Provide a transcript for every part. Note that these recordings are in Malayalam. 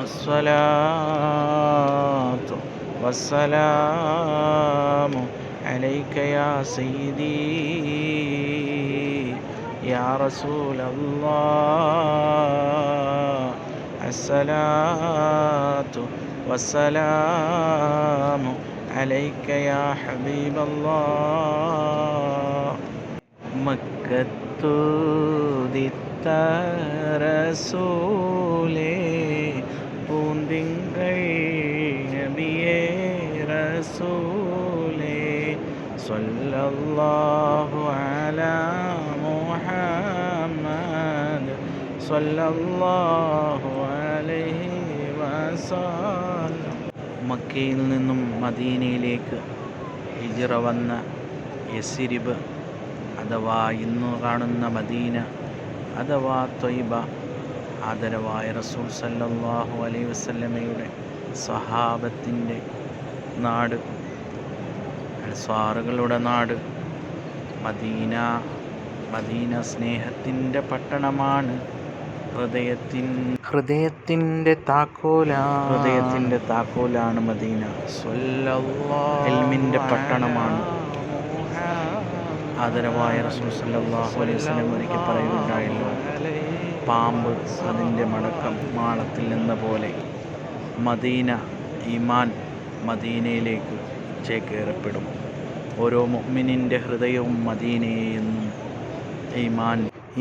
الصلاة والسلام عليك يا سيدي يا رسول الله. الصلاة والسلام عليك يا حبيب الله. മക്കത്തുദിത്ത റസൂലേ പൂന്തിങ്കൾ നബിയേ റസൂലേ സ്വല്ലല്ലാഹു അലാ മുഹമ്മദ് സ്വല്ലല്ലാഹു അലൈഹി വസല്ലം. മക്കയിൽ നിന്നും മദീനയിലേക്ക് ഹിജ്റ വന്ന യസ്രിബ് അഥവാ ഇന്ന് കാണുന്ന മദീന അഥവാ ത്വയ്ബ ആദരവായ റസൂൽ സല്ലല്ലാഹു അലൈഹി വസല്ലമയുടെ സ്വഹാബത്തിൻ്റെ നാട്, അൻസ്വാറുകളുടെ നാട് മദീന സ്നേഹത്തിൻ്റെ പട്ടണമാണ്. ഹൃദയത്തിൻ്റെ താക്കോലാണ് മദീന. ഇൽമിൻ്റെ പട്ടണമാണ്. ആദരവായ റസൂൽ സല്ലല്ലാഹു അലൈഹി വസല്ലം ഒരിക്കൽ പറയുകയുണ്ടായല്ലോ, പാമ്പ് അതിൻ്റെ മടക്കം മാളത്തിൽ നിന്ന പോലെ ഈമാൻ മദീനയിലേക്ക് ചേക്കേറപ്പെടും. ഓരോ മുഅ്മിനിൻ്റെ ഹൃദയവും മദീനയെന്നും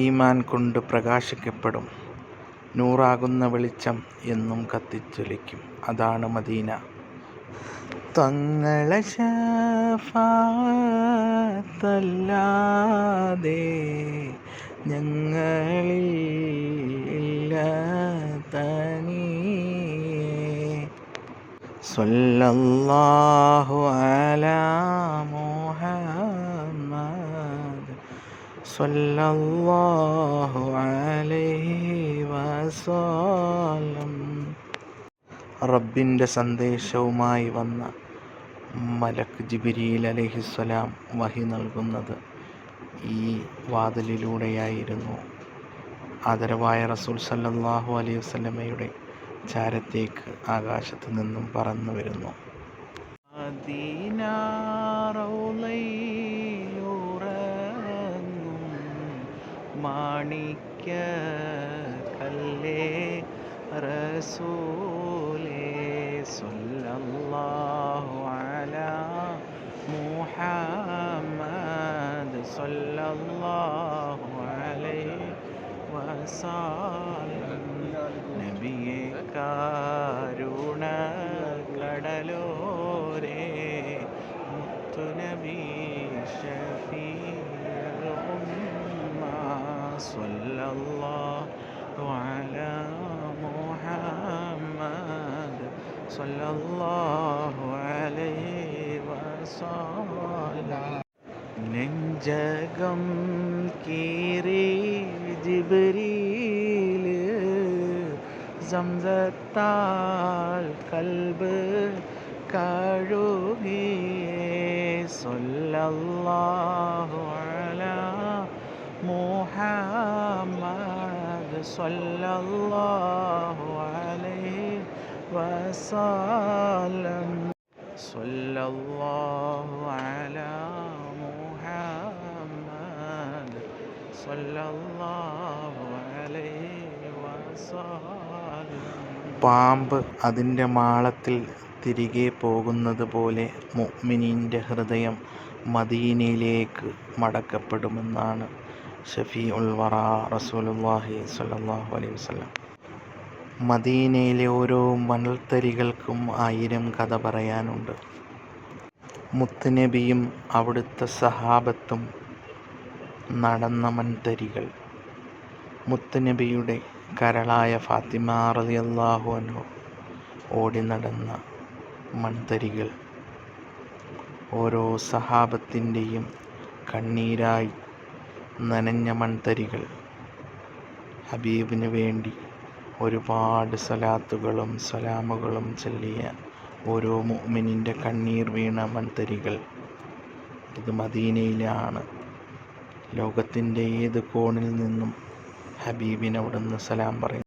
ഈമാൻ കൊണ്ട് പ്രകാശിക്കപ്പെടും. നൂറാകുന്ന വെളിച്ചം എന്നും കത്തിജ്വലിക്കും. അതാണ് മദീന. തങ്ങളെ ശഫാഅത്തല്ലാതെ ഞങ്ങളിൽ ഇല്ല തനിയേ. സ്വല്ലല്ലാഹു അലാ മുഹമ്മദ് സ്വല്ലല്ലാഹു അലൈഹി വസല്ലം. റബ്ബിൻ്റെ സന്ദേശവുമായി വന്ന മലക്ക് ജിബ്രീൽ അലൈഹിസ്സലാം വഹി നൽകുന്നത് ഈ വാതിലിലൂടെയായിരുന്നു. ആദരവായ റസൂൽ സല്ലല്ലാഹു അലൈഹി വസല്ലമയുടെ ചാരത്തേക്ക് ആകാശത്ത് നിന്നും പറന്നു വരുന്നു. മദീന റൗളയിലുറങ്ങും മാണിക്യ കല്ലേ റസൂലേ സ്വല്ലല്ലാഹു അലാ മുഹമ്മദ് സ്വല്ലല്ലാഹു അലൈഹി വസല്ലം. നബിയെ കാരുണ കടലോരേ മുത്തുനബി ഷഫീഉൽ ഉമ്മ സ്വല്ലല്ലാഹു അലാ മുഹമ്മദ് സ്വല്ലല്ലാഹു അലൈഹി വസല്ലം. നെഞ്ചകം കീറി ജിബ്രീല് സംസത്താൽ കൽബ് കഴുകിയേ സ്വല്ലല്ലാഹു അലാ മുഹമ്മദ് സ്വല്ലല്ലാഹു അലൈഹി വസല്ലം. സ്വല്ലല്ലാഹു അലാ മുഹമ്മദ് സ്വല്ലല്ലാഹു അലൈഹി വസല്ലം. പാമ്പ് അതിൻ്റെ മാളത്തിൽ തിരികെ പോകുന്നത് പോലെ മുഅ്മിനീൻ്റെ ഹൃദയം മദീനയിലേക്ക് മടക്കപ്പെടുമെന്നാണ് ഷഫീഉൽ വറാ റസൂലുള്ളാഹി സ്വല്ലല്ലാഹു അലൈഹി വസല്ലം. മദീനയിലെ ഓരോ മണൽത്തരികൾക്കും 1000 കഥ പറയാനുണ്ട്. മുത്തുനബിയും അവിടുത്തെ സഹാബത്തും നടന്ന മൺതരികൾ. മുത്തുനബിയുടെ കരളായ ഫാത്തിമ റളിയല്ലാഹു അൻഹ ഓടി നടന്ന മൺതരികൾ. ഓരോ സഹാബത്തിൻ്റെയും കണ്ണീരായി നനഞ്ഞ മൺതരികൾ. ഹബീബിന് വേണ്ടി ഒരുപാട് സലാത്തുകളും സലാമുകളും ചൊല്ലിയ ഓരോ മുഅ്മിനിൻ്റെ കണ്ണീർ വീണ മൺതരികൾ. ഇത് മദീനയിലാണ്. ലോകത്തിൻ്റെ ഏത് കോണിൽ നിന്നും ഹബീബിന് അവിടുന്ന് സലാം പറയും.